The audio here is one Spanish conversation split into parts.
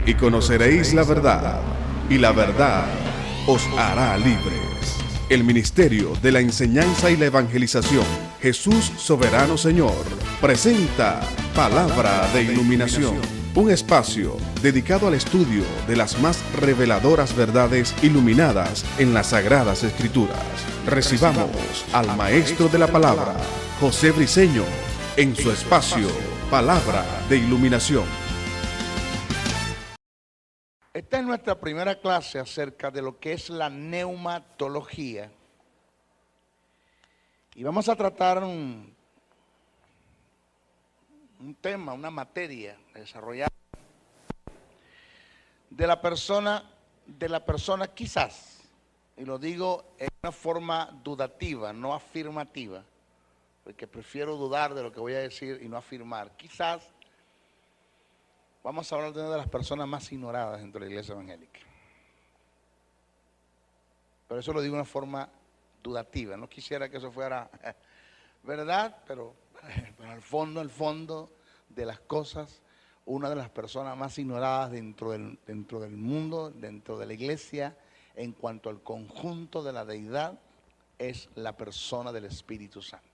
y conoceréis la verdad, y la verdad os hará libres. El Ministerio de la Enseñanza y la Evangelización, Jesús Soberano Señor, presenta Palabra de Iluminación, un espacio dedicado al estudio de las más reveladoras verdades iluminadas en las Sagradas Escrituras. Recibamos al Maestro de la Palabra, José Briceño, en su espacio Palabra de Iluminación. Esta es nuestra primera clase acerca de lo que es la neumatología. Y vamos a tratar un tema, una materia desarrollada de la persona quizás, y lo digo en una forma dudativa, no afirmativa, porque prefiero dudar de lo que voy a decir y no afirmar. Quizás vamos a hablar de una de las personas más ignoradas dentro de la iglesia evangélica. Pero eso lo digo de una forma dudativa. No quisiera que eso fuera verdad, pero al fondo de las cosas, una de las personas más ignoradas dentro del mundo, dentro de la iglesia, en cuanto al conjunto de la deidad, es la persona del Espíritu Santo.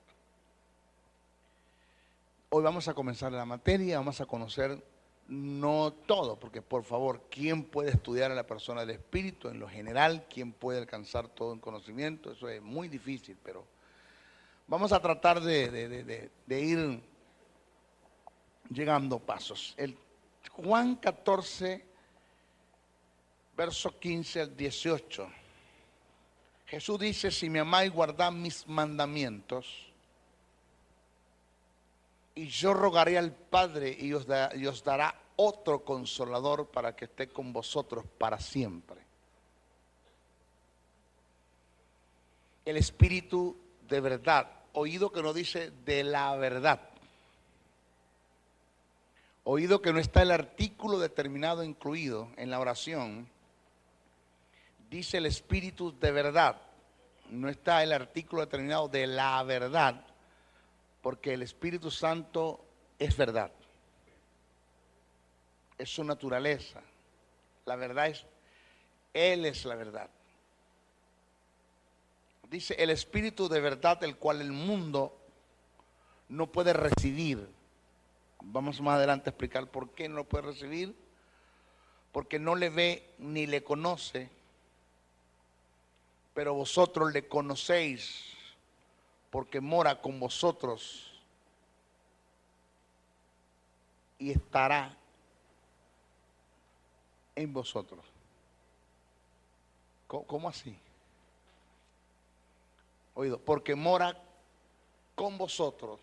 Hoy vamos a comenzar la materia, vamos a conocer no todo, porque por favor, ¿quién puede estudiar a la persona del Espíritu en lo general? ¿Quién puede alcanzar todo el conocimiento? Eso es muy difícil, pero vamos a tratar de ir llegando pasos. El Juan 14, verso 15 al 18. Jesús dice: si me amáis, guardad mis mandamientos, y yo rogaré al Padre y os dará otro consolador para que esté con vosotros para siempre. El Espíritu de verdad, oído que no dice de la verdad, oído que no está el artículo determinado incluido en la oración, dice el Espíritu de verdad, no está el artículo determinado de la verdad, porque el Espíritu Santo es verdad, es su naturaleza, la verdad es, Él es la verdad. Dice el Espíritu de verdad, el cual el mundo no puede recibir. Vamos más adelante a explicar por qué no lo puede recibir, porque no le ve ni le conoce, pero vosotros le conocéis, porque mora con vosotros y estará en vosotros. ¿Cómo así? Oído, porque mora con vosotros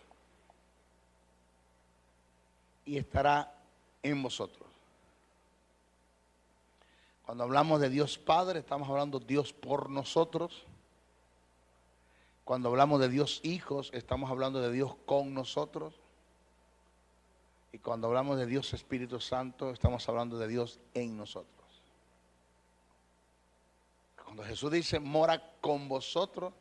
y estará en vosotros. Cuando hablamos de Dios Padre, estamos hablando de Dios por nosotros. Cuando hablamos de Dios Hijos, estamos hablando de Dios con nosotros. Y cuando hablamos de Dios Espíritu Santo, estamos hablando de Dios en nosotros. Cuando Jesús dice mora con vosotros,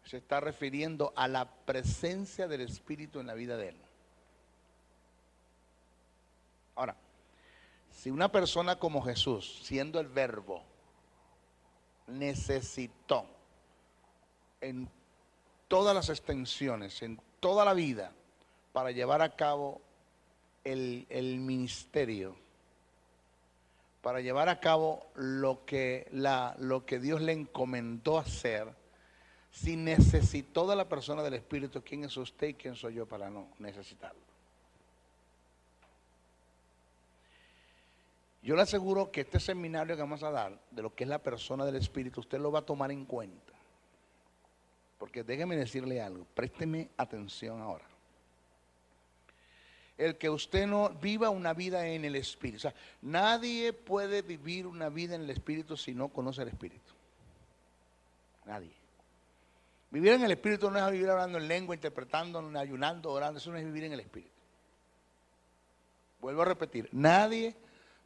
se está refiriendo a la presencia del Espíritu en la vida de Él. Ahora, si una persona como Jesús, siendo el Verbo, necesitó en todas las extensiones, en toda la vida, para llevar a cabo el ministerio, para llevar a cabo lo que Dios le encomendó hacer, si necesitó de la persona del Espíritu, ¿quién es usted y quién soy yo para no necesitarlo? Yo le aseguro que este seminario que vamos a dar, de lo que es la persona del Espíritu, usted lo va a tomar en cuenta. Porque déjeme decirle algo, présteme atención ahora. El que usted no viva una vida en el Espíritu. O sea, nadie puede vivir una vida en el Espíritu si no conoce el Espíritu. Nadie. Vivir en el Espíritu no es vivir hablando en lengua, interpretando, ayunando, orando. Eso no es vivir en el Espíritu. Vuelvo a repetir, nadie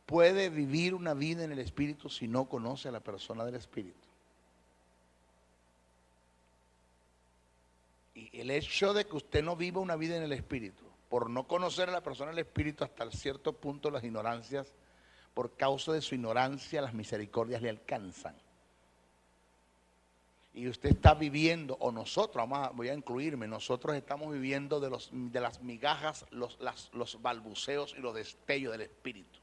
puede vivir una vida en el Espíritu si no conoce a la persona del Espíritu. Y el hecho de que usted no viva una vida en el Espíritu por no conocer a la persona del Espíritu hasta cierto punto las ignorancias, por causa de su ignorancia las misericordias le alcanzan. Y usted está viviendo, o nosotros, voy a incluirme, nosotros estamos viviendo de las migajas, los balbuceos y los destellos del Espíritu.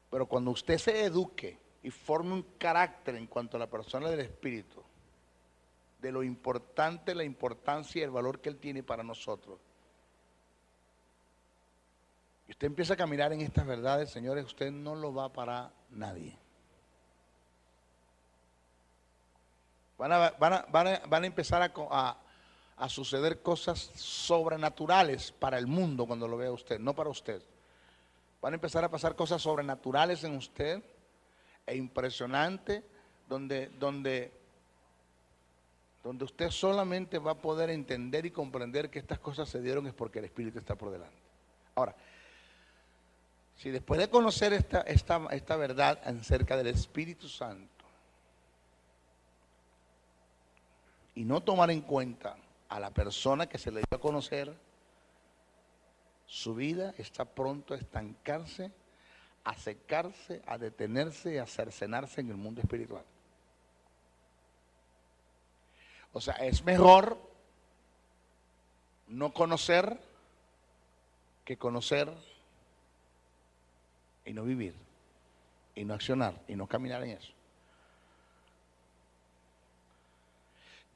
Pero cuando usted se eduque y forme un carácter en cuanto a la persona del Espíritu, de lo importante, la importancia y el valor que Él tiene para nosotros, y usted empieza a caminar en estas verdades, señores, usted no lo va para nadie. Van a empezar a suceder cosas sobrenaturales para el mundo cuando lo vea usted, no para usted. Van a empezar a pasar cosas sobrenaturales en usted e impresionantes, donde usted solamente va a poder entender y comprender que estas cosas se dieron es porque el Espíritu está por delante. Ahora, si después de conocer esta verdad acerca del Espíritu Santo y no tomar en cuenta a la persona que se le dio a conocer, su vida está pronto a estancarse, a secarse, a detenerse y a cercenarse en el mundo espiritual. O sea, es mejor no conocer que conocer y no vivir, y no accionar, y no caminar en eso.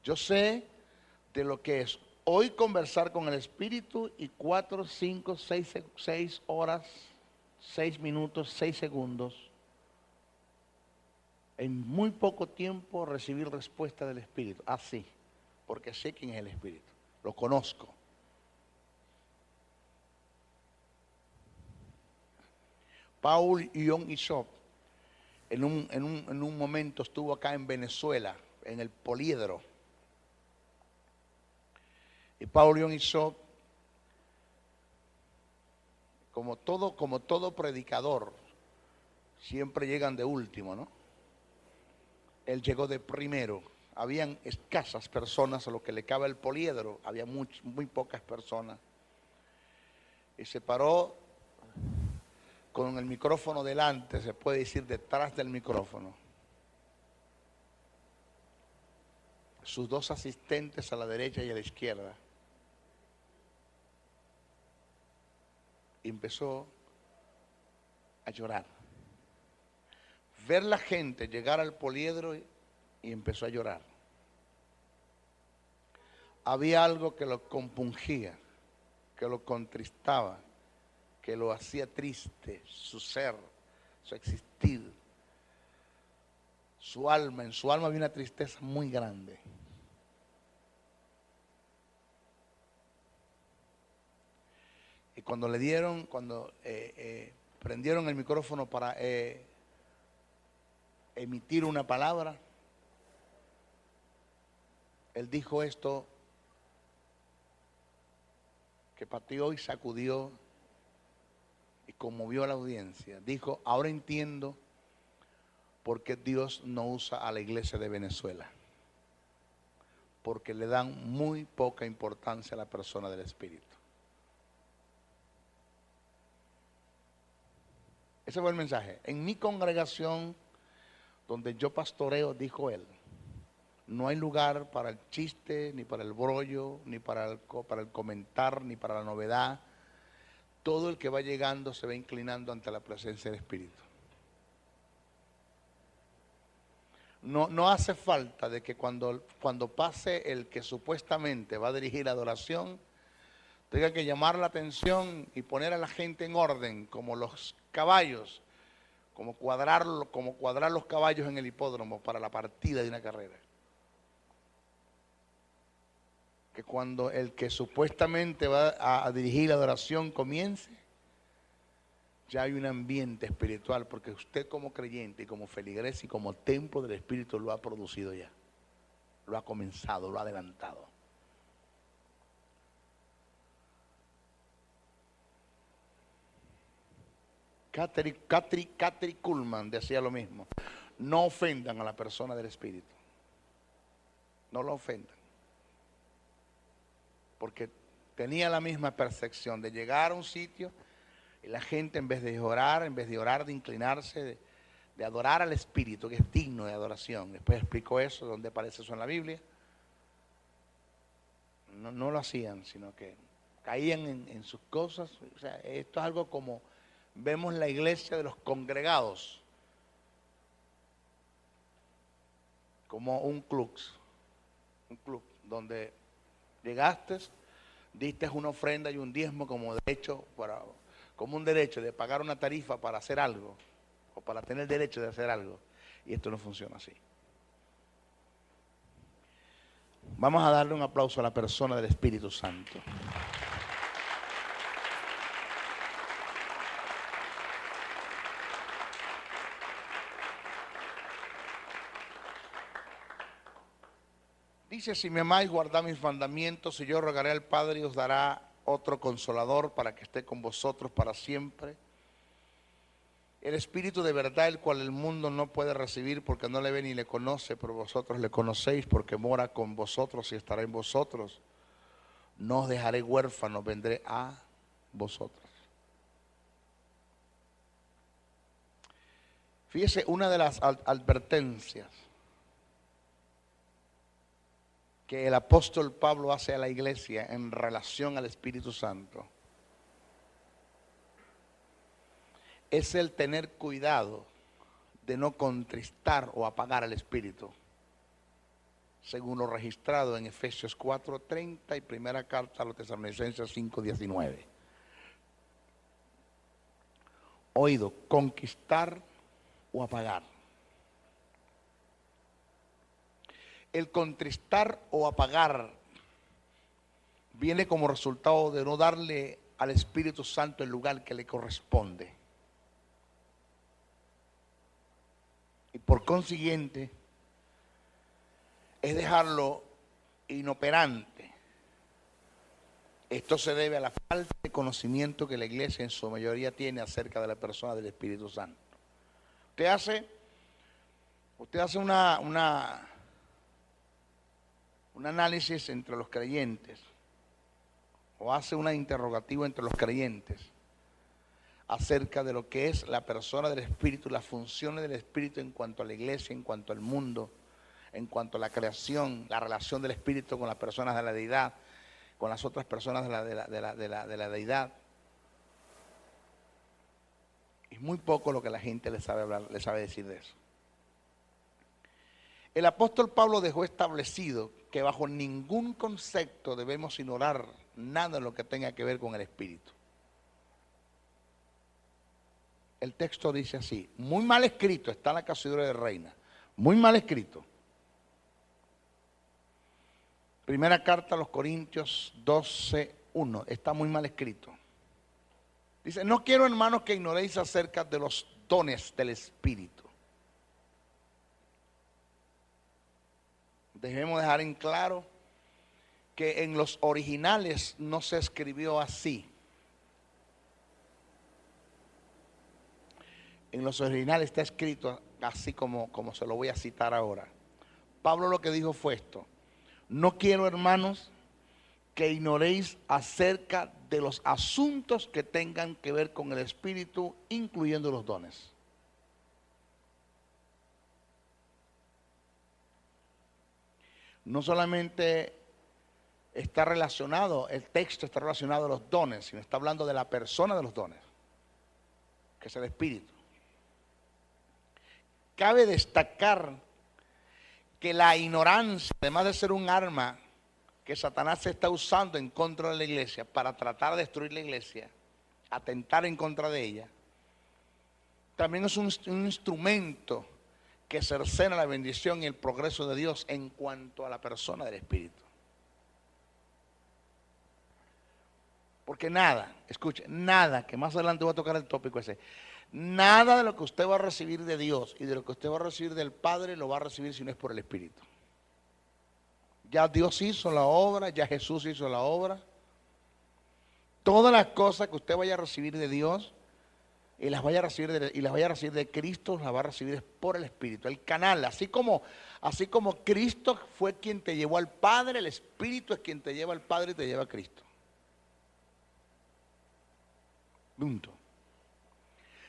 Yo sé de lo que es hoy conversar con el Espíritu y 4, 5, 6 horas, 6 minutos, 6 segundos, en muy poco tiempo recibir respuesta del Espíritu. Así, porque sé quién es el Espíritu, lo conozco. Paul Young Ishop en un momento estuvo acá en Venezuela, en el Poliedro. Y Paul Young Ishop, como todo predicador, siempre llegan de último, ¿no? Él llegó de primero. Habían escasas personas a lo que le cabe el Poliedro, había muy pocas personas. Y se paró con el micrófono delante, se puede decir detrás del micrófono. Sus dos asistentes a la derecha y a la izquierda. Y empezó a llorar. Ver la gente llegar al Poliedro y empezó a llorar. Había algo que lo compungía, que lo contristaba, que lo hacía triste, su ser, su existir, su alma. En su alma había una tristeza muy grande. Y cuando prendieron el micrófono para emitir una palabra, él dijo esto que pateó y sacudió y conmovió a la audiencia. Dijo: ahora entiendo por qué Dios no usa a la iglesia de Venezuela, porque le dan muy poca importancia a la persona del Espíritu. Ese fue el mensaje. En mi congregación, donde yo pastoreo, dijo él, no hay lugar para el chiste, ni para el brollo, ni para el comentar, ni para la novedad. Todo el que va llegando se va inclinando ante la presencia del Espíritu. No hace falta de que cuando pase el que supuestamente va a dirigir la adoración, tenga que llamar la atención y poner a la gente en orden, como los caballos, como cuadrar los caballos en el hipódromo para la partida de una carrera. Que cuando el que supuestamente va a dirigir la adoración comience, ya hay un ambiente espiritual, porque usted como creyente y como feligres y como templo del Espíritu lo ha producido ya, lo ha comenzado, lo ha adelantado. Kathryn Kuhlman decía lo mismo: no ofendan a la persona del Espíritu, no la ofendan. porque tenía la misma percepción de llegar a un sitio y la gente en vez de orar, de inclinarse, de adorar al Espíritu, que es digno de adoración. Después explicó eso, donde aparece eso en la Biblia. No lo hacían, sino que caían en sus cosas. O sea, esto es algo como vemos la iglesia de los congregados, como un club donde llegaste, diste una ofrenda y un diezmo como derecho, como un derecho de pagar una tarifa para hacer algo, o para tener derecho de hacer algo, y esto no funciona así. Vamos a darle un aplauso a la persona del Espíritu Santo. Dice, si me amáis, guardad mis mandamientos, y yo rogaré al Padre y os dará otro consolador para que esté con vosotros para siempre. El Espíritu de verdad, el cual el mundo no puede recibir porque no le ve ni le conoce, pero vosotros le conocéis porque mora con vosotros y estará en vosotros. No os dejaré huérfanos, vendré a vosotros. Fíjese, una de las advertencias que el apóstol Pablo hace a la iglesia en relación al Espíritu Santo es el tener cuidado de no contristar o apagar al Espíritu, según lo registrado en Efesios 4:30 y primera carta a los Tesalonicenses 5:19. Oído, conquistar o apagar. El contristar o apagar viene como resultado de no darle al Espíritu Santo el lugar que le corresponde. Y por consiguiente, es dejarlo inoperante. Esto se debe a la falta de conocimiento que la iglesia en su mayoría tiene acerca de la persona del Espíritu Santo. Usted hace un análisis entre los creyentes, o hace un interrogativo entre los creyentes acerca de lo que es la persona del Espíritu, las funciones del Espíritu en cuanto a la iglesia, en cuanto al mundo, en cuanto a la creación, la relación del Espíritu con las personas de la deidad, con las otras personas de la deidad. Es muy poco lo que la gente le sabe hablar, le sabe decir de eso. El apóstol Pablo dejó establecido que bajo ningún concepto debemos ignorar nada de lo que tenga que ver con el Espíritu. El texto dice así, muy mal escrito, está en la Casidura de Reina, muy mal escrito. Primera carta a los Corintios 12:1, está muy mal escrito. Dice, no quiero, hermanos, que ignoréis acerca de los dones del Espíritu. Debemos dejar en claro que en los originales no se escribió así. En los originales está escrito así como se lo voy a citar ahora. Pablo lo que dijo fue esto: no quiero, hermanos, que ignoréis acerca de los asuntos que tengan que ver con el Espíritu, incluyendo los dones. No solamente está relacionado, el texto está relacionado a los dones, sino está hablando de la persona de los dones, que es el Espíritu. Cabe destacar que la ignorancia, además de ser un arma que Satanás se está usando en contra de la iglesia para tratar de destruir la iglesia, atentar en contra de ella, también es un instrumento que cercena la bendición y el progreso de Dios en cuanto a la persona del Espíritu. Porque nada, escuche, nada, que más adelante voy a tocar el tópico ese, nada de lo que usted va a recibir de Dios y de lo que usted va a recibir del Padre lo va a recibir si no es por el Espíritu. Ya Dios hizo la obra, ya Jesús hizo la obra. Todas las cosas que usted vaya a recibir de Dios y las vaya a recibir de Cristo, las va a recibir por el Espíritu, el canal. Así como Cristo fue quien te llevó al Padre, el Espíritu es quien te lleva al Padre y te lleva a Cristo. Punto.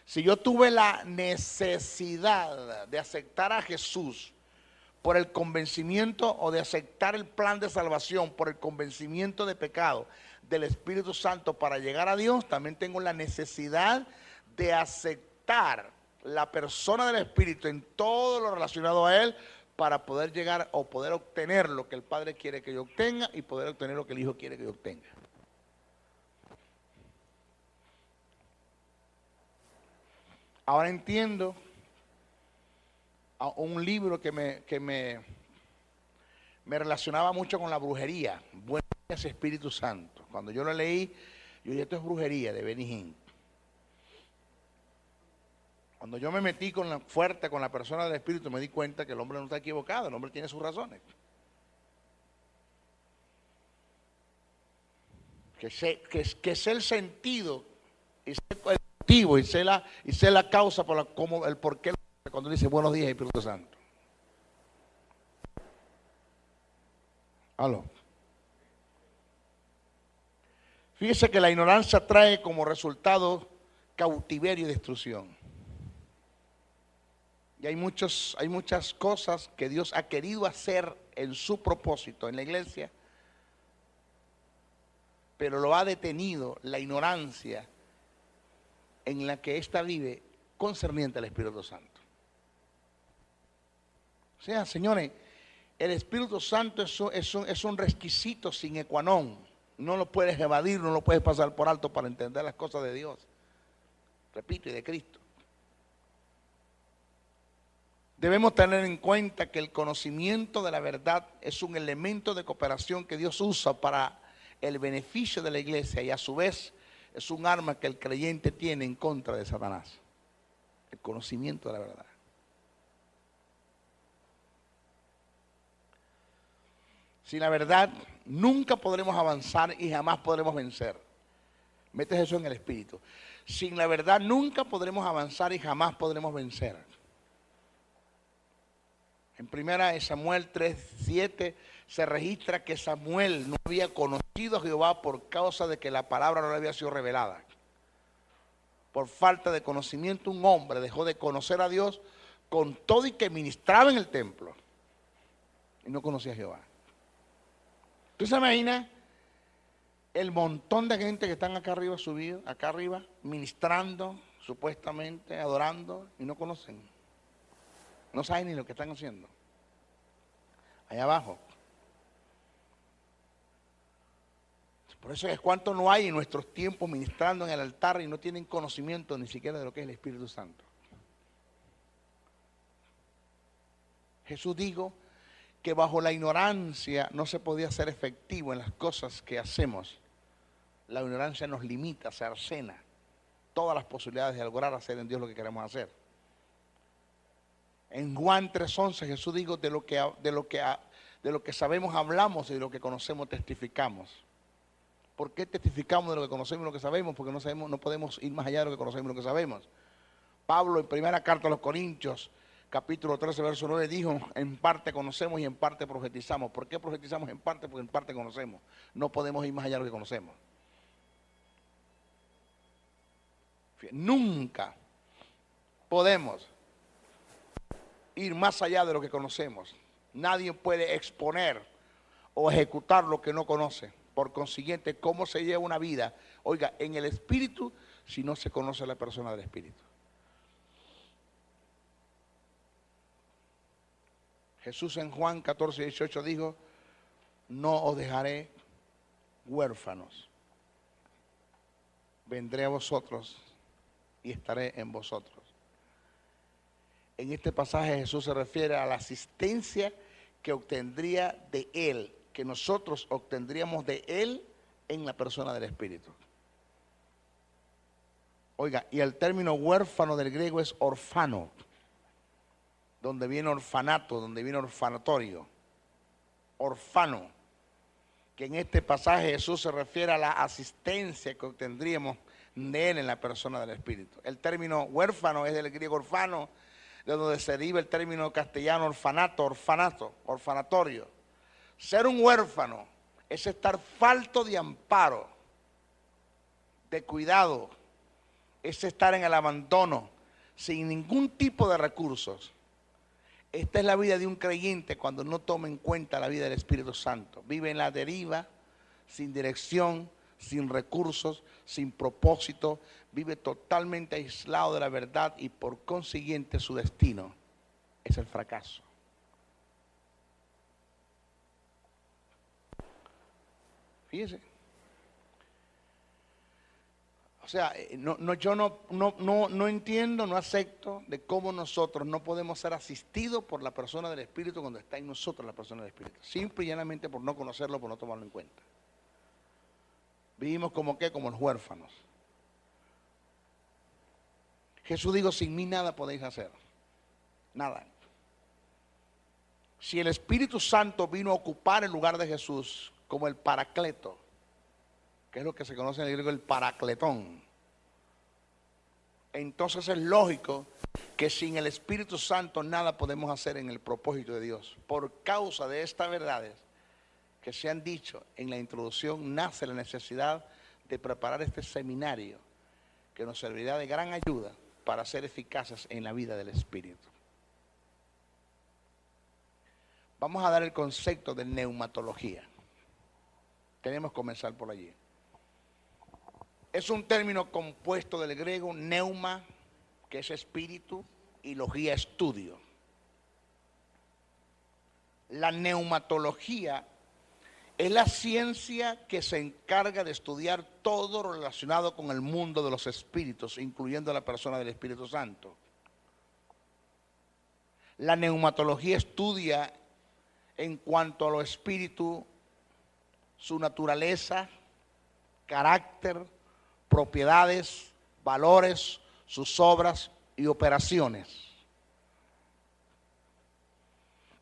Si yo tuve la necesidad de aceptar a Jesús por el convencimiento, o de aceptar el plan de salvación por el convencimiento de pecado del Espíritu Santo para llegar a Dios, también tengo la necesidad de aceptar la persona del Espíritu en todo lo relacionado a Él para poder llegar o poder obtener lo que el Padre quiere que yo obtenga y poder obtener lo que el Hijo quiere que yo obtenga. Ahora entiendo a un libro que me relacionaba mucho con la brujería. Buenos días, Espíritu Santo. Cuando yo lo leí, yo dije, esto es brujería, de Benny Hinn. Cuando yo me metí fuerte con la persona del Espíritu, me di cuenta que el hombre no está equivocado, el hombre tiene sus razones. Que sé el sentido, y sé el motivo, y sé la causa el por qué, cuando dice buenos días, Espíritu Santo. Aló. Fíjese que la ignorancia trae como resultado cautiverio y destrucción. Y hay muchas cosas que Dios ha querido hacer en su propósito en la iglesia, pero lo ha detenido la ignorancia en la que ésta vive concerniente al Espíritu Santo. O sea, señores, el Espíritu Santo es un requisito sine qua non. No lo puedes evadir, no lo puedes pasar por alto para entender las cosas de Dios. Repito, y de Cristo. Debemos tener en cuenta que el conocimiento de la verdad es un elemento de cooperación que Dios usa para el beneficio de la iglesia, y a su vez es un arma que el creyente tiene en contra de Satanás. El conocimiento de la verdad. Sin la verdad nunca podremos avanzar y jamás podremos vencer. Metes eso en el espíritu. Sin la verdad nunca podremos avanzar y jamás podremos vencer. En 1 Samuel 3:7 se registra que Samuel no había conocido a Jehová por causa de que la palabra no le había sido revelada. Por falta de conocimiento, un hombre dejó de conocer a Dios con todo y que ministraba en el templo. Y no conocía a Jehová. ¿Tú se imaginas el montón de gente que están acá arriba subidos, acá arriba, ministrando, supuestamente, adorando, y no conocen? No saben ni lo que están haciendo. Allá abajo. Por eso es cuánto no hay en nuestros tiempos ministrando en el altar y no tienen conocimiento ni siquiera de lo que es el Espíritu Santo. Jesús dijo que bajo la ignorancia no se podía ser efectivo en las cosas que hacemos. La ignorancia nos limita, se arsena todas las posibilidades de lograr hacer en Dios lo que queremos hacer. En Juan 3:11 Jesús dijo, de lo que sabemos hablamos y de lo que conocemos testificamos. ¿Por qué testificamos de lo que conocemos y lo que sabemos? Porque no podemos ir más allá de lo que conocemos y lo que sabemos. Pablo en primera carta a los Corintios, capítulo 13, verso 9, dijo, en parte conocemos y en parte profetizamos. ¿Por qué profetizamos en parte? Porque en parte conocemos. No podemos ir más allá de lo que conocemos. Nunca podemos ir más allá de lo que conocemos. Nadie puede exponer o ejecutar lo que no conoce. Por consiguiente, ¿cómo se lleva una vida, oiga, en el Espíritu, si no se conoce a la persona del Espíritu? Jesús en Juan 14:18 dijo, no os dejaré huérfanos, vendré a vosotros y estaré en vosotros. En este pasaje Jesús se refiere a la asistencia que obtendría de Él, que nosotros obtendríamos de Él en la persona del Espíritu. Oiga, y el término huérfano del griego es orfano, donde viene orfanato, donde viene orfanatorio. Orfano, que en este pasaje Jesús se refiere a la asistencia que obtendríamos de Él en la persona del Espíritu. El término huérfano es del griego orfano, de donde se deriva el término castellano orfanatorio. Ser un huérfano es estar falto de amparo, de cuidado, es estar en el abandono, sin ningún tipo de recursos. Esta es la vida de un creyente cuando no toma en cuenta la vida del Espíritu Santo. Vive en la deriva, sin dirección, sin recursos, sin propósito. Vive totalmente aislado de la verdad y por consiguiente su destino es el fracaso. Fíjese. O sea, yo no entiendo, no acepto de cómo nosotros no podemos ser asistidos por la persona del Espíritu cuando está en nosotros la persona del Espíritu. Simple y llanamente por no conocerlo, por no tomarlo en cuenta. Vivimos como ¿qué? Como los huérfanos. Jesús dijo, sin mí nada podéis hacer. Nada. Si el Espíritu Santo vino a ocupar el lugar de Jesús como el Paracleto, que es lo que se conoce en el griego el Paracletón, entonces es lógico que sin el Espíritu Santo nada podemos hacer en el propósito de Dios. Por causa de estas verdades que se han dicho en la introducción, nace la necesidad de preparar este seminario que nos servirá de gran ayuda para ser eficaces en la vida del Espíritu. Vamos a dar el concepto de neumatología. Tenemos que comenzar por allí. Es un término compuesto del griego neuma, que es espíritu, y logía, estudio. La neumatología es la ciencia que se encarga de estudiar todo lo relacionado con el mundo de los espíritus, incluyendo la persona del Espíritu Santo. La neumatología estudia en cuanto a los espíritus, su naturaleza, carácter, propiedades, valores, sus obras y operaciones.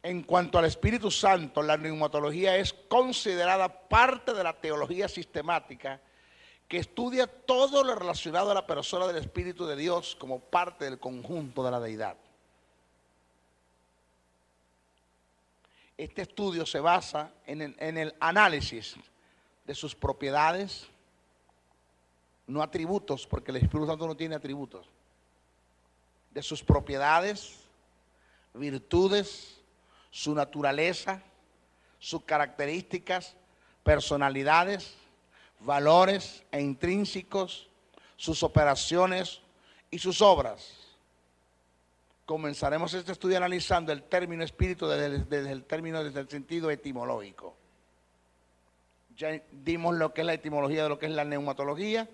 En cuanto al Espíritu Santo, la neumatología es considerada parte de la teología sistemática que estudia todo lo relacionado a la persona del Espíritu de Dios como parte del conjunto de la deidad. Este estudio se basa en el análisis de sus propiedades, no atributos, porque el Espíritu Santo no tiene atributos, de sus propiedades, virtudes, su naturaleza, sus características, personalidades, valores e intrínsecos, sus operaciones y sus obras. Comenzaremos este estudio analizando el término espíritu desde el sentido etimológico. Ya dimos lo que es la etimología de lo que es la neumatología.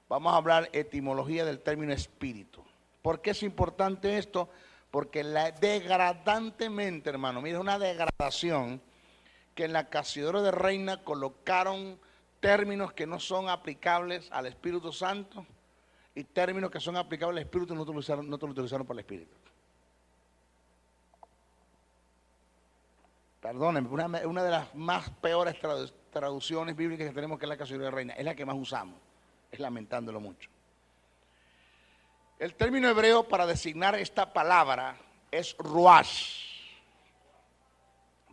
Vamos a hablar etimología del término espíritu. ¿Por qué es importante esto? Porque degradantemente, hermano, mira, una degradación que en la Casiodoro de Reina colocaron términos que no son aplicables al Espíritu Santo y términos que son aplicables al Espíritu no te lo utilizaron para el Espíritu. Perdónenme, una de las más peores traducciones bíblicas que tenemos, que es la Casiodoro de Reina, es la que más usamos, es lamentándolo mucho. El término hebreo para designar esta palabra es ruach.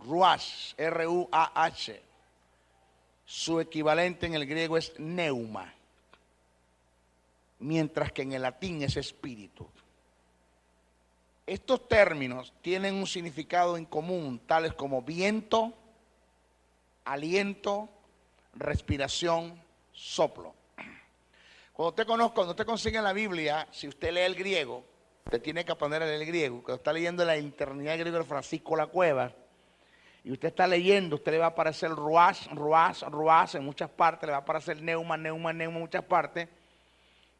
Ruach, R-U-A-H. Su equivalente en el griego es neuma, mientras que en el latín es espíritu. Estos términos tienen un significado en común, tales como viento, aliento, respiración, soplo. Cuando usted consigue en la Biblia, si usted lee el griego, usted tiene que aprender a leer el griego. Cuando está leyendo la eternidad del griego de Francisco La Cueva, y usted está leyendo, usted le va a aparecer ruach, ruach, ruach en muchas partes, le va a aparecer neuma, neuma, neuma en muchas partes,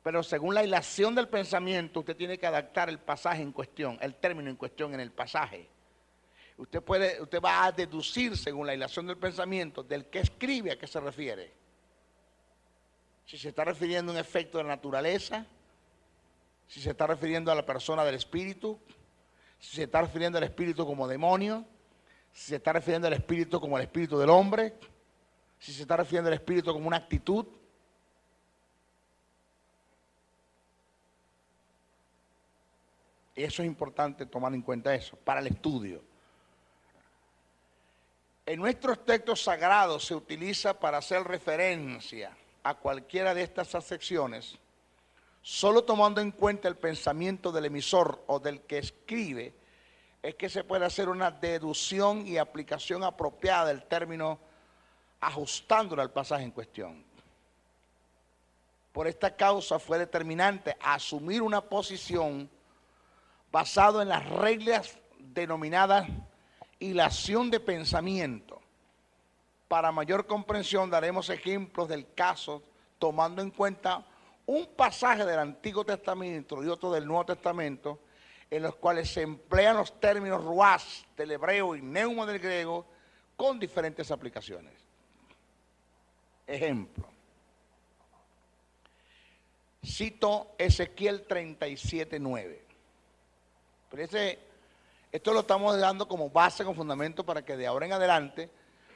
pero según la hilación del pensamiento, usted tiene que adaptar el pasaje en cuestión, el término en cuestión en el pasaje. Usted va a deducir según la hilación del pensamiento del que escribe a qué se refiere. Si se está refiriendo a un efecto de la naturaleza, si se está refiriendo a la persona del espíritu, si se está refiriendo al espíritu como demonio, si se está refiriendo al espíritu como el espíritu del hombre, si se está refiriendo al espíritu como una actitud. Y eso es importante tomar en cuenta eso, para el estudio. En nuestros textos sagrados se utiliza para hacer referencia a cualquiera de estas acepciones, solo tomando en cuenta el pensamiento del emisor o del que escribe, es que se puede hacer una deducción y aplicación apropiada del término, ajustándolo al pasaje en cuestión. Por esta causa fue determinante asumir una posición basado en las reglas denominadas hilación de pensamiento. Para mayor comprensión daremos ejemplos del caso tomando en cuenta un pasaje del Antiguo Testamento y otro del Nuevo Testamento, en los cuales se emplean los términos ruás del hebreo y neuma del griego con diferentes aplicaciones. Ejemplo. Cito Ezequiel 37:9. Pero esto lo estamos dando como base, como fundamento para que de ahora en adelante,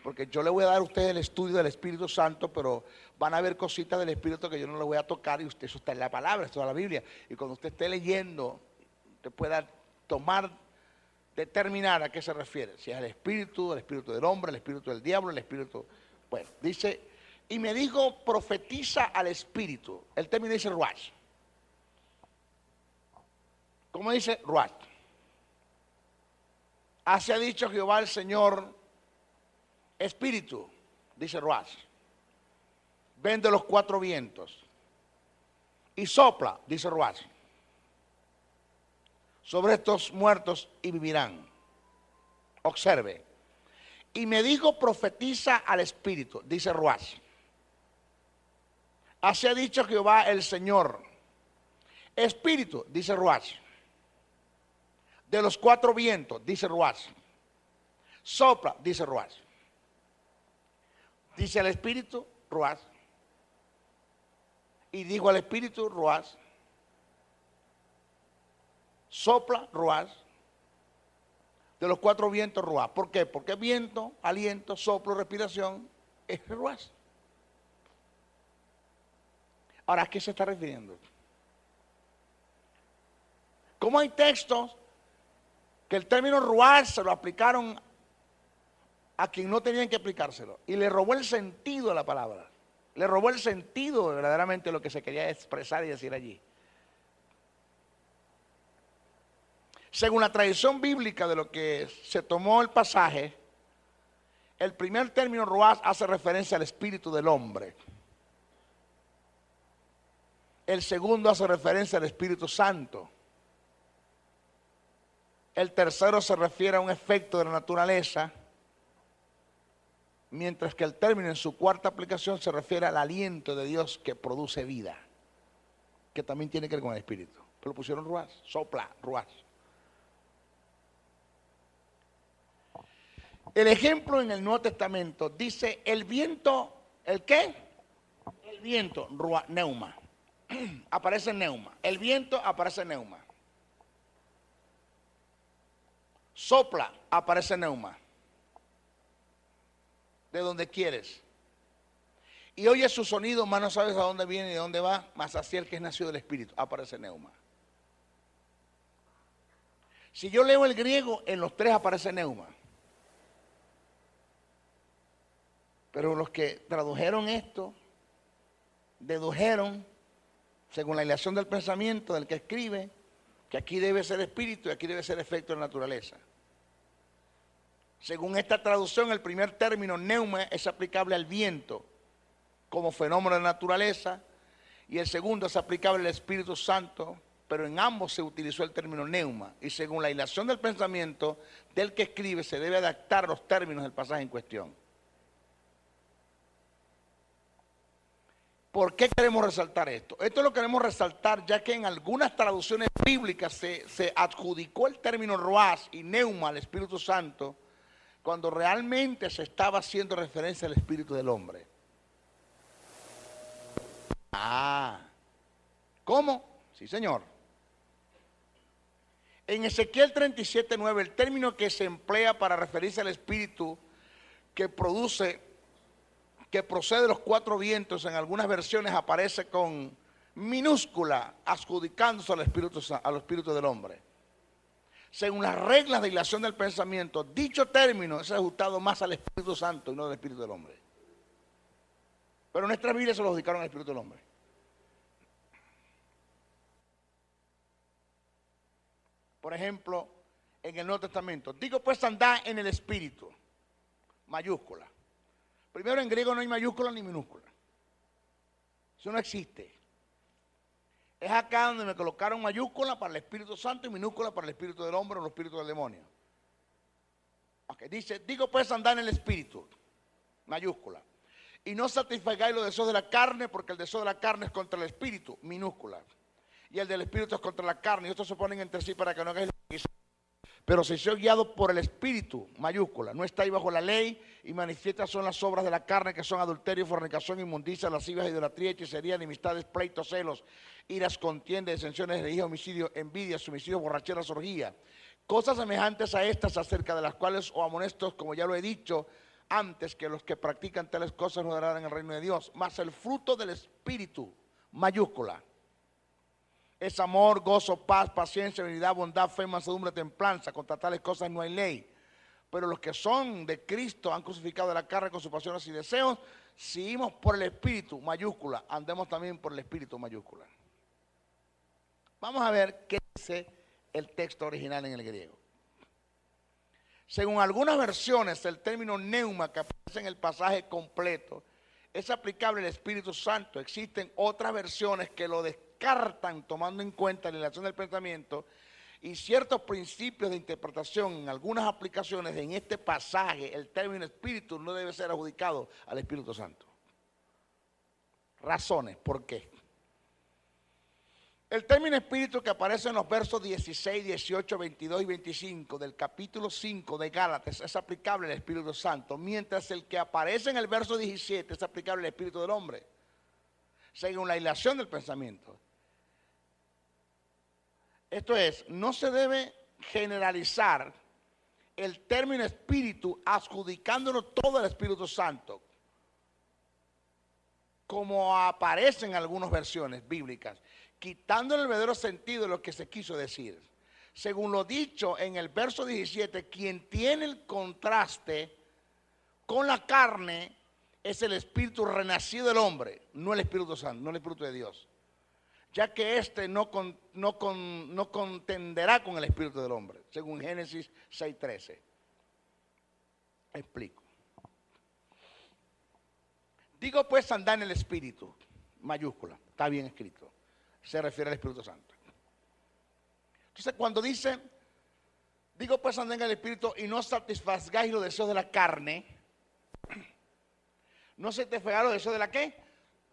porque yo le voy a dar a ustedes el estudio del Espíritu Santo, pero van a ver cositas del Espíritu que yo no les voy a tocar y usted, eso está en la palabra, esto es la Biblia. Y cuando usted esté leyendo, usted pueda determinar a qué se refiere. Si es el Espíritu del hombre, el Espíritu del diablo, el Espíritu... Bueno, dice, y me dijo, profetiza al Espíritu. El término dice ruach. ¿Cómo dice? Ruach. Así ha dicho Jehová el Señor, Espíritu, dice ruach. Ven de los cuatro vientos y sopla, dice ruach, sobre estos muertos y vivirán. Observe. Y me dijo, profetiza al Espíritu, dice ruach. Así ha dicho Jehová el Señor, Espíritu, dice ruach. De los cuatro vientos, dice ruach. Sopla, dice ruach. Dice al Espíritu, ruach. Y dijo al Espíritu, ruach. Sopla, ruach. De los cuatro vientos, ruach. ¿Por qué? Porque viento, aliento, soplo, respiración, es ruach. Ahora, ¿a qué se está refiriendo? ¿Cómo hay textos que el término ruach se lo aplicaron a quien no tenían que aplicárselo? Y le robó el sentido a la palabra. Le robó el sentido de verdaderamente lo que se quería expresar y decir allí. Según la tradición bíblica de lo que se tomó el pasaje, el primer término ruach hace referencia al espíritu del hombre. El segundo hace referencia al Espíritu Santo. El tercero se refiere a un efecto de la naturaleza, mientras que el término en su cuarta aplicación se refiere al aliento de Dios que produce vida, que también tiene que ver con el Espíritu. Pero pusieron ruach, sopla, ruach. El ejemplo en el Nuevo Testamento dice el viento, ¿el qué? El viento, ruach, neuma. Aparece neuma. El viento aparece neuma. Sopla, aparece neuma. De donde quieres. Y oye su sonido, más no sabes a dónde viene y a dónde va, más hacia el que es nacido del Espíritu, aparece neuma. Si yo leo el griego, en los tres aparece neuma. Pero los que tradujeron esto, dedujeron, según la hilación del pensamiento del que escribe, que aquí debe ser espíritu y aquí debe ser efecto de la naturaleza. Según esta traducción, el primer término, neuma, es aplicable al viento como fenómeno de naturaleza, y el segundo es aplicable al Espíritu Santo, pero en ambos se utilizó el término neuma, y según la hilación del pensamiento del que escribe, se debe adaptar los términos del pasaje en cuestión. ¿Por qué queremos resaltar esto? Esto lo queremos resaltar ya que en algunas traducciones bíblicas se adjudicó el término ruach y neuma al Espíritu Santo, cuando realmente se estaba haciendo referencia al Espíritu del hombre. ¿Cómo? Sí, señor. En Ezequiel 37:9, el término que se emplea para referirse al Espíritu que procede de los cuatro vientos, en algunas versiones aparece con minúscula, adjudicándose al Espíritu del hombre. según las reglas de hilación del pensamiento, dicho término es ajustado más al Espíritu Santo y no al Espíritu del hombre. Pero nuestras Biblias se lo adjudicaron al Espíritu del hombre. Por ejemplo, en el Nuevo Testamento, digo pues andad en el Espíritu, mayúscula. Primero, en griego no hay mayúscula ni minúscula. Eso no existe. Es acá donde me colocaron mayúscula para el Espíritu Santo y minúscula para el Espíritu del hombre o el Espíritu del demonio. Okay, dice, digo pues andar en el Espíritu, mayúscula. Y no satisfagáis los deseos de la carne, porque el deseo de la carne es contra el Espíritu, minúscula. Y el del Espíritu es contra la carne. Y estos se ponen entre sí para que no hagáis lo que quisierais. Pero si sois guiados por el Espíritu, mayúscula, no estáis bajo la ley, y manifiestas son las obras de la carne, que son adulterio, fornicación, inmundicia, lascivia, idolatría, hechicería, enemistades, pleitos, celos, iras, contiendas, disensiones, herejías, homicidio, envidias, homicidios, borracheras, orgía. Cosas semejantes a estas, acerca de las cuales os amonesto, como ya lo he dicho antes, que los que practican tales cosas no darán el reino de Dios. Mas el fruto del Espíritu, mayúscula, es amor, gozo, paz, paciencia, benignidad, bondad, fe, mansedumbre, templanza. Contra tales cosas no hay ley. Pero los que son de Cristo han crucificado de la carne con sus pasiones y deseos. Seguimos por el Espíritu, mayúscula, andemos también por el Espíritu, mayúscula. Vamos a ver qué dice el texto original en el griego. Según algunas versiones, el término neuma, que aparece en el pasaje completo, es aplicable al Espíritu Santo. Existen otras versiones que lo descartan tomando en cuenta la relación del pensamiento y ciertos principios de interpretación. En algunas aplicaciones en este pasaje, el término Espíritu no debe ser adjudicado al Espíritu Santo. Razones, ¿por qué? El término Espíritu que aparece en los versos 16, 18, 22 y 25 del capítulo 5 de Gálatas es aplicable al Espíritu Santo, mientras el que aparece en el verso 17 es aplicable al Espíritu del hombre, según la hilación del pensamiento. Esto es, no se debe generalizar el término Espíritu adjudicándolo todo al Espíritu Santo, como aparece en algunas versiones bíblicas, quitándole el verdadero sentido de lo que se quiso decir. Según lo dicho en el verso 17, quien tiene el contraste con la carne es el espíritu renacido del hombre, no el Espíritu Santo, no el Espíritu de Dios, ya que éste no contenderá con el espíritu del hombre, según Génesis 6:13. Explico. Digo pues andar en el Espíritu, mayúscula, está bien escrito. Se refiere al Espíritu Santo. Entonces cuando dice, digo pues andad en el Espíritu y no satisfagáis los deseos de la carne, no satisfagáis los deseos de la ¿qué?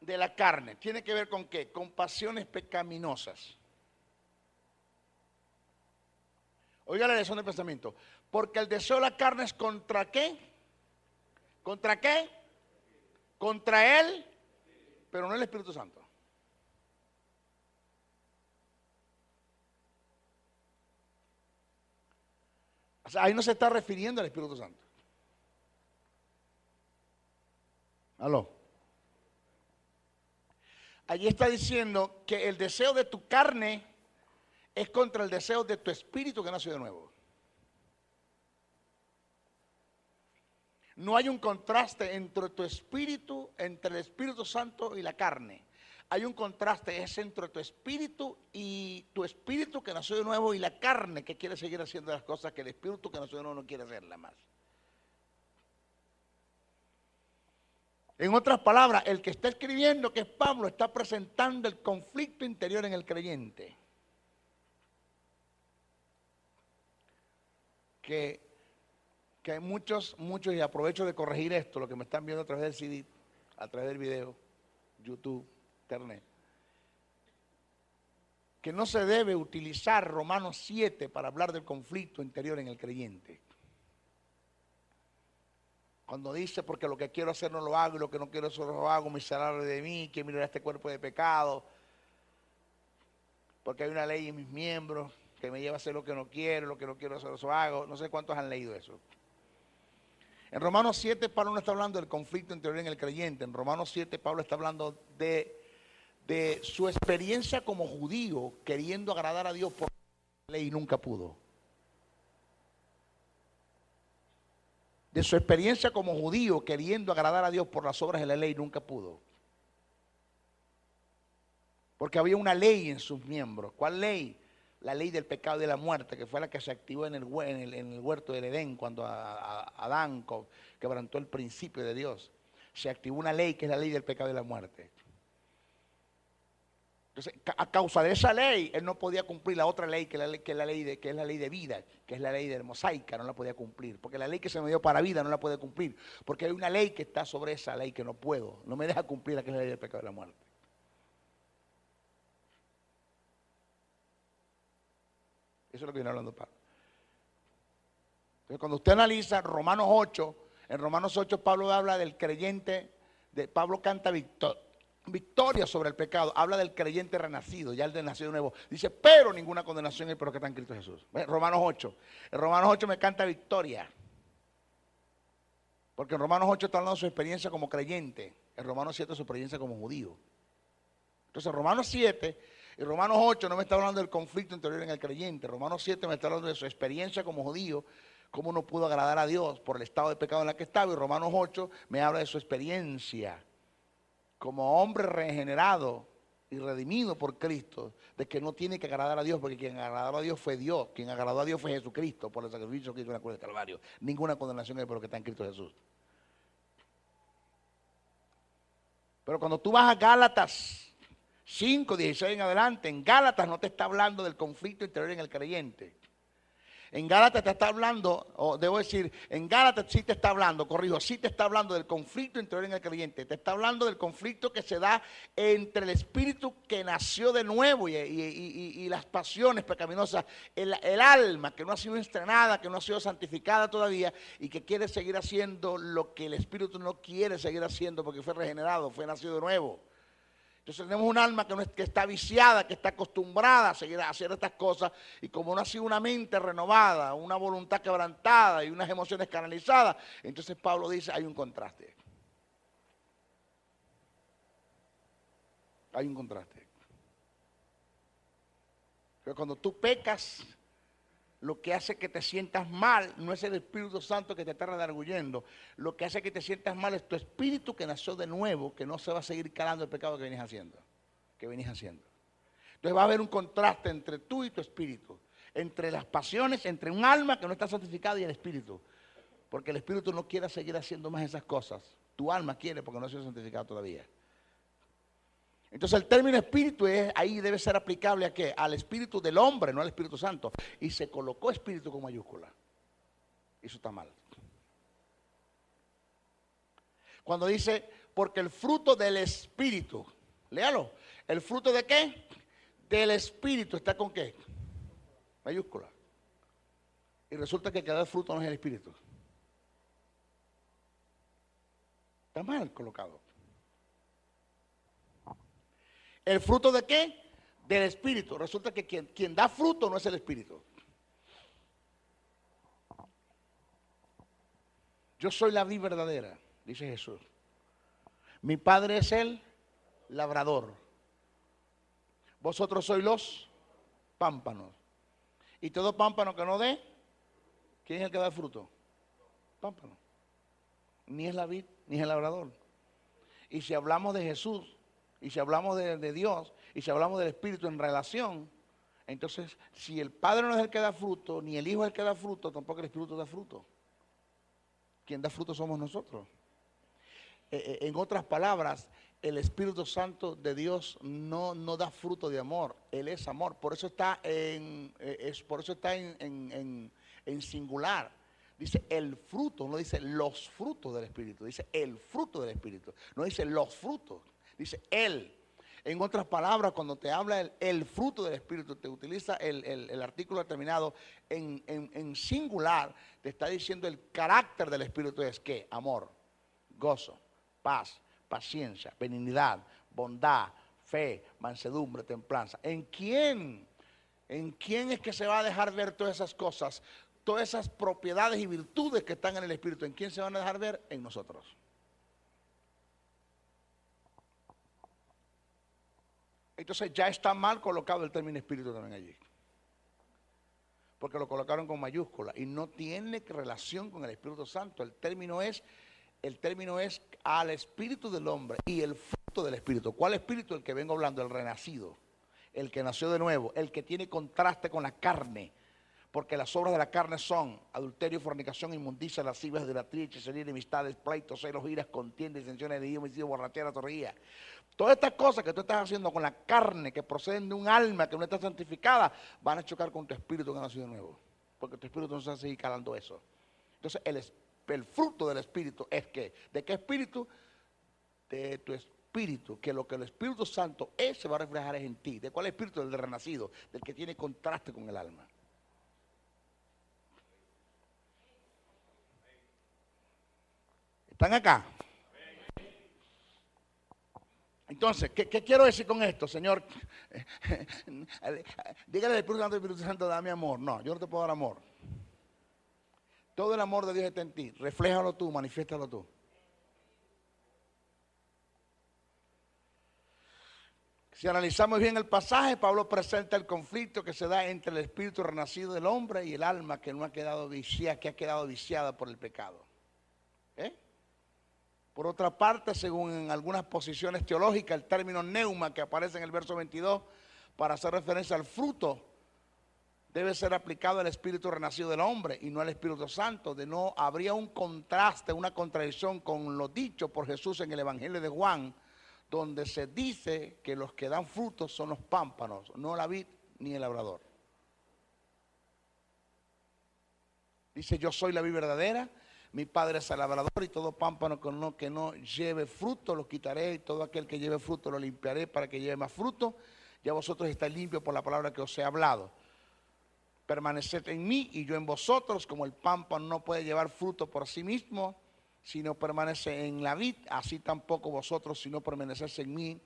De la carne. ¿Tiene que ver con qué? Con pasiones pecaminosas. Oiga la lección del pensamiento. Porque el deseo de la carne es contra ¿qué? ¿Contra qué? Contra él, pero no el Espíritu Santo. O sea, ahí no se está refiriendo al Espíritu Santo. ¿Aló? Allí está diciendo que el deseo de tu carne es contra el deseo de tu espíritu que nació de nuevo. No hay un contraste entre tu espíritu, entre el Espíritu Santo y la carne. Hay un contraste, es entre tu espíritu y tu espíritu que nació de nuevo y la carne que quiere seguir haciendo las cosas que el espíritu que nació de nuevo no quiere hacerlas más. En otras palabras, el que está escribiendo, que es Pablo, está presentando el conflicto interior en el creyente. Que hay muchos, y aprovecho de corregir esto, lo que me están viendo a través del CD, a través del video, YouTube, Internet, que no se debe utilizar Romanos 7 para hablar del conflicto interior en el creyente. Cuando dice, porque lo que quiero hacer no lo hago y lo que no quiero hacer no lo hago, miserable de mí, que mirar este cuerpo de pecado, porque hay una ley en mis miembros que me lleva a hacer lo que no quiero hacer eso hago. No sé cuántos han leído eso. En Romanos 7 Pablo no está hablando del conflicto interior en el creyente. En Romanos 7 Pablo está hablando de su experiencia como judío queriendo agradar a Dios por la ley y nunca pudo. de su experiencia como judío queriendo agradar a Dios por las obras de la ley, nunca pudo. Porque había una ley en sus miembros. ¿Cuál ley? La ley del pecado y de la muerte, que fue la que se activó en el huerto del Edén cuando Adán quebrantó el principio de Dios. Se activó una ley que es la ley del pecado y de la muerte. Entonces, a causa de esa ley, él no podía cumplir la otra ley, que es la ley de vida, que es la ley de mosaica, no la podía cumplir. Porque la ley que se me dio para vida no la puede cumplir. Porque hay una ley que está sobre esa ley que no puedo. No me deja cumplir la que es la ley del pecado y de la muerte. Eso es lo que viene hablando Pablo. Entonces, cuando usted analiza Romanos 8, en Romanos 8 Pablo habla del creyente, Pablo canta victoria sobre el pecado, habla del creyente renacido, ya el de nacido de nuevo. Dice, pero ninguna condenación hay por los que están en Cristo Jesús. Romanos 8. En Romanos 8 me canta victoria. Porque en Romanos 8 está hablando de su experiencia como creyente. En Romanos 7 su experiencia como judío. Entonces Romanos 7 y Romanos 8 no me está hablando del conflicto interior en el creyente. Romanos 7 me está hablando de su experiencia como judío, cómo no pudo agradar a Dios por el estado de pecado en el que estaba. Y Romanos 8 me habla de su experiencia como hombre regenerado y redimido por Cristo, de que no tiene que agradar a Dios, porque quien agradó a Dios fue Dios, quien agradó a Dios fue Jesucristo por el sacrificio que hizo en la cruz del Calvario. Ninguna condenación hay por lo que está en Cristo Jesús. Pero cuando tú vas a Gálatas 5, 16 en adelante, en Gálatas no te está hablando del conflicto interior en el creyente. En Gálatas te está hablando, o debo decir, en Gálatas sí te está hablando, sí te está hablando del conflicto interior en el creyente. Te está hablando del conflicto que se da entre el espíritu que nació de nuevo y las pasiones pecaminosas, el alma que no ha sido estrenada, que no ha sido santificada todavía y que quiere seguir haciendo lo que el espíritu no quiere seguir haciendo porque fue regenerado, fue nacido de nuevo. Entonces tenemos un alma que está viciada, que está acostumbrada a seguir a hacer estas cosas, y como no ha sido una mente renovada, una voluntad quebrantada y unas emociones canalizadas, entonces Pablo dice, hay un contraste. Hay un contraste. Pero cuando tú pecas, lo que hace que te sientas mal no es el Espíritu Santo que te está redarguyendo. Lo que hace que te sientas mal es tu espíritu que nació de nuevo, que no se va a seguir calando el pecado que venís haciendo. Entonces va a haber un contraste entre tú y tu espíritu, entre las pasiones, entre un alma que no está santificada y el espíritu. Porque el espíritu no quiere seguir haciendo más esas cosas. Tu alma quiere porque no ha sido santificado todavía. Entonces el término espíritu ahí debe ser aplicable ¿a qué? Al espíritu del hombre, no al Espíritu Santo. Y se colocó espíritu con mayúscula. Eso está mal. Cuando dice, porque el fruto del espíritu, léalo, ¿el fruto de qué? Del espíritu, ¿está con qué? Mayúscula. Y resulta que el que da el fruto no es el espíritu. Está mal colocado. ¿El fruto de qué? Del espíritu. Resulta que quien da fruto no es el espíritu. Yo soy la vid verdadera, dice Jesús. Mi padre es el labrador. Vosotros sois los pámpanos. Y todo pámpano que no dé, ¿quién es el que da el fruto? Pámpano. Ni es la vid, ni es el labrador. Y si hablamos de Jesús, y si hablamos de Dios, y si hablamos del Espíritu en relación, entonces si el Padre no es el que da fruto, ni el Hijo es el que da fruto, tampoco el Espíritu da fruto. Quien da fruto somos nosotros. En otras palabras, el Espíritu Santo de Dios no da fruto de amor, Él es amor. Por eso está en singular. Dice el fruto, no dice los frutos del Espíritu, dice el fruto del Espíritu. No dice los frutos, dice Él. En otras palabras, cuando te habla el fruto del Espíritu, te utiliza el artículo determinado en singular, te está diciendo el carácter del Espíritu es ¿qué? Amor, gozo, paz, paciencia, benignidad, bondad, fe, mansedumbre, templanza. ¿En quién? ¿En quién es que se va a dejar ver todas esas cosas? Todas esas propiedades y virtudes que están en el Espíritu, ¿en quién se van a dejar ver? En nosotros. Entonces ya está mal colocado el término espíritu también allí. porque lo colocaron con mayúscula y no tiene relación con el Espíritu Santo. El término es al espíritu del hombre y el fruto del espíritu. ¿Cuál espíritu? El que vengo hablando, el renacido, el que nació de nuevo, el que tiene contraste con la carne, porque las obras de la carne son adulterio, fornicación, inmundicia, lascivia, idolatría, hechicería, enemistades, pleitos, celos, iras, contiendas, disensiones, de homicidio, borrachera, torría. Todas estas cosas que tú estás haciendo con la carne, que proceden de un alma que no está santificada, van a chocar con tu espíritu que ha nacido de nuevo, porque tu espíritu no se va a seguir calando eso. Entonces el fruto del espíritu es que, ¿de qué espíritu? De tu espíritu, que lo que el Espíritu Santo es se va a reflejar en ti. ¿De cuál espíritu? Del renacido, del que tiene contraste con el alma. ¿Están acá? Entonces, ¿qué quiero decir con esto, Señor? Dígale al Espíritu Santo, dame amor. No, yo no te puedo dar amor. Todo el amor de Dios está en ti. Refléjalo tú, manifiéstalo tú. Si analizamos bien el pasaje, Pablo presenta el conflicto que se da entre el espíritu renacido del hombre y el alma que no ha quedado viciada, que ha quedado viciada por el pecado. Por otra parte, según en algunas posiciones teológicas, el término neuma que aparece en el verso 22 para hacer referencia al fruto debe ser aplicado al espíritu renacido del hombre y no al Espíritu Santo. De no, habría un contraste, una contradicción con lo dicho por Jesús en el Evangelio de Juan, donde se dice que los que dan frutos son los pámpanos, no la vid ni el labrador. Dice, yo soy la vid verdadera, mi Padre es el labrador, y todo pámpano que no lleve fruto lo quitaré, y todo aquel que lleve fruto lo limpiaré para que lleve más fruto. Ya vosotros estáis limpios por la palabra que os he hablado. Permaneced en mí y yo en vosotros, como el pámpano no puede llevar fruto por sí mismo, si no permanece en la vid, así tampoco vosotros, si no permanecéis en mí.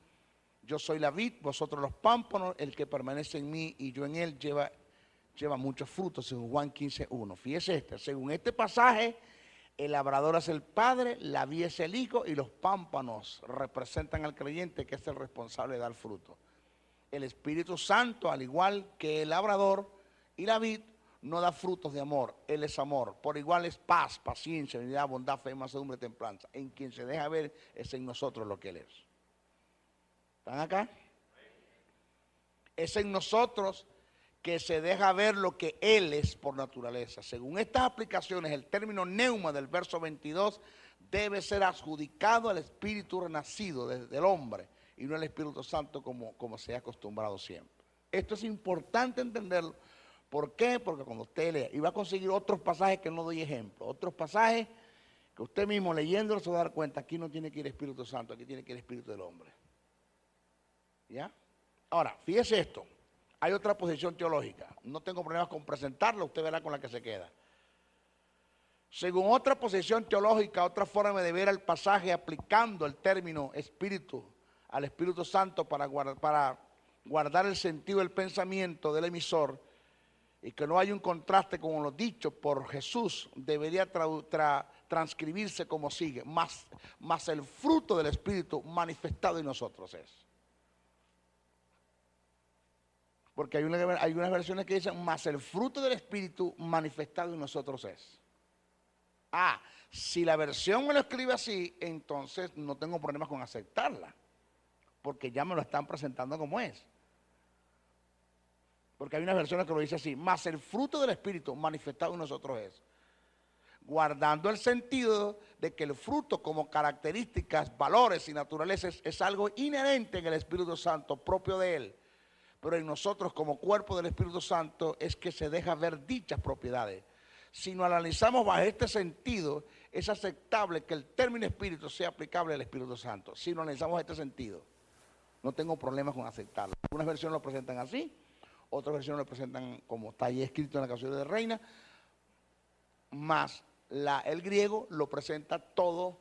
Yo soy la vid, vosotros los pámpanos, el que permanece en mí y yo en él lleva muchos frutos, según Juan 15:1. Fíjese según este pasaje, el labrador es el Padre, la vid es el Hijo y los pámpanos representan al creyente, que es el responsable de dar fruto. El Espíritu Santo, al igual que el labrador y la vid, no da frutos de amor. Él es amor. Por igual es paz, paciencia, unidad, bondad, fe, mansedumbre, templanza. En quien se deja ver es en nosotros lo que Él es. ¿Están acá? Es en nosotros que se deja ver lo que Él es por naturaleza. Según estas aplicaciones, el término neuma del verso 22 debe ser adjudicado al espíritu renacido del hombre y no al Espíritu Santo como se ha acostumbrado siempre. Esto es importante entenderlo. ¿Por qué? Porque cuando usted lea, y va a conseguir otros pasajes que no doy ejemplo, otros pasajes que usted mismo leyéndolo se va a dar cuenta, aquí no tiene que ir el Espíritu Santo, aquí tiene que ir el Espíritu del hombre. ¿Ya? Ahora, fíjese esto. Hay otra posición teológica. No tengo problemas con presentarla, usted verá con la que se queda. Según otra posición teológica, otra forma de ver el pasaje aplicando el término espíritu al Espíritu Santo para guardar el sentido del pensamiento del emisor y que no haya un contraste con lo dicho por Jesús, debería transcribirse como sigue: más el fruto del Espíritu manifestado en nosotros es. Porque hay unas versiones que dicen, más el fruto del Espíritu manifestado en nosotros es. Si la versión me lo escribe así, entonces no tengo problemas con aceptarla, porque ya me lo están presentando como es. Porque hay unas versiones que lo dicen así, más el fruto del Espíritu manifestado en nosotros es. Guardando el sentido de que el fruto como características, valores y naturalezas es algo inherente en el Espíritu Santo, propio de Él. Pero en nosotros como cuerpo del Espíritu Santo es que se deja ver dichas propiedades. Si lo analizamos bajo este sentido, es aceptable que el término espíritu sea aplicable al Espíritu Santo. Si lo analizamos este sentido, no tengo problemas con aceptarlo. Algunas versiones lo presentan así, otras versiones lo presentan como está ahí escrito en la Canción de Reina, más el griego lo presenta todo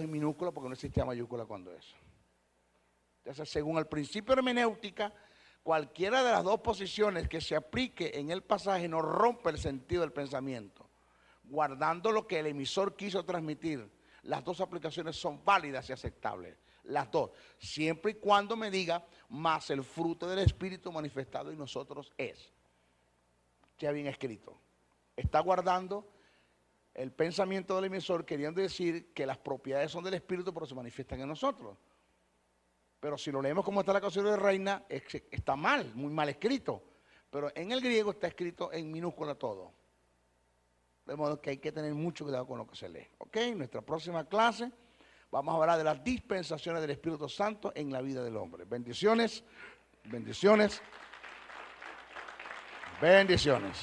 en minúscula porque no existe mayúscula cuando eso. Entonces, según el principio de hermenéutica, cualquiera de las dos posiciones que se aplique en el pasaje no rompe el sentido del pensamiento, guardando lo que el emisor quiso transmitir. Las dos aplicaciones son válidas y aceptables, las dos, siempre y cuando me diga, más el fruto del Espíritu manifestado en nosotros es. ya bien escrito. Está guardando el pensamiento del emisor, queriendo decir que las propiedades son del Espíritu, pero se manifiestan en nosotros. Pero si lo leemos como está la Constitución de Reina, está mal, muy mal escrito. Pero en el griego está escrito en minúscula todo. De modo que hay que tener mucho cuidado con lo que se lee. ¿Ok? En nuestra próxima clase vamos a hablar de las dispensaciones del Espíritu Santo en la vida del hombre. Bendiciones, bendiciones, bendiciones.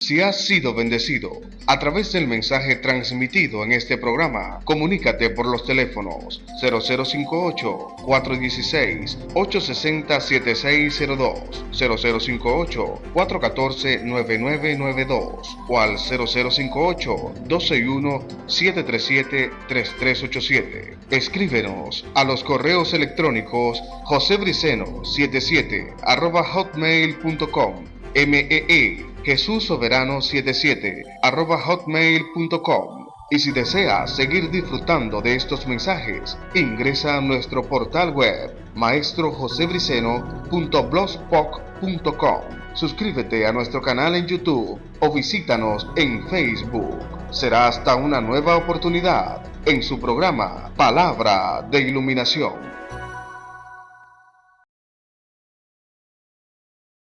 Si has sido bendecido a través del mensaje transmitido en este programa, comunícate por los teléfonos 0058-416-860-7602, 0058-414-9992 o al 0058-261-737-3387. Escríbenos a los correos electrónicos josebriceno77@hotmail.com, Jesús Soberano 77 @hotmail.com. Y si deseas seguir disfrutando de estos mensajes, ingresa a nuestro portal web maestrojosebriceno.blogspot.com. Suscríbete a nuestro canal en YouTube o visítanos en Facebook. Será hasta una nueva oportunidad en su programa Palabra de Iluminación.